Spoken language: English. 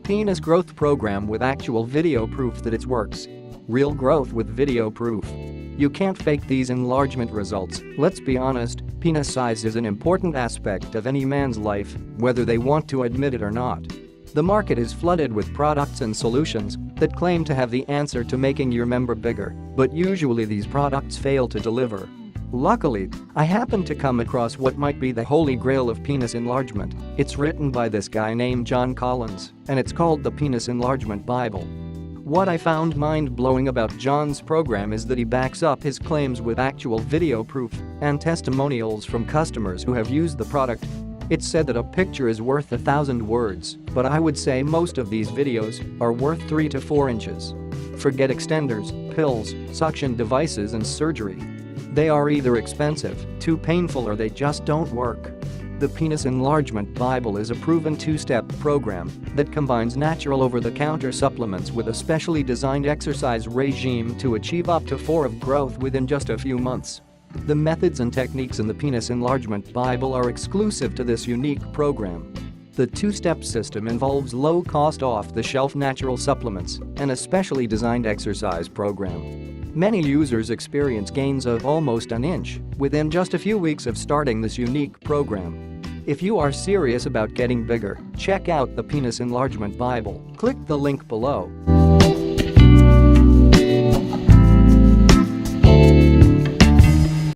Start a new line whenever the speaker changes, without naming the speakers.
penis growth program with actual video proof that it works. Real growth with video proof. You can't fake these enlargement results. Let's be honest, penis size is an important aspect of any man's life, whether they want to admit it or not. The market is flooded with products and solutions that claim to have the answer to making your member bigger, but usually these products fail to deliver. Luckily, I happened to come across what might be the holy grail of penis enlargement. It's written by this guy named John Collins, and it's called the Penis Enlargement Bible. What I found mind-blowing about John's program is that he backs up his claims with actual video proof and testimonials from customers who have used the product. It's said that a picture is worth 1,000 words, but I would say most of these videos are worth 3 to 4 inches. Forget extenders, pills, suction devices and surgery. They are either expensive, too painful, or they just don't work. The Penis Enlargement Bible is a proven 2-step program that combines natural over-the-counter supplements with a specially designed exercise regime to achieve up to 4 of growth within just a few months. The methods and techniques in the Penis Enlargement Bible are exclusive to this unique program. The 2-step system involves low-cost off-the-shelf natural supplements and a specially designed exercise program. Many users experience gains of almost an inch within just a few weeks of starting this unique program. If you are serious about getting bigger, check out the Penis Enlargement Bible. Click the link below.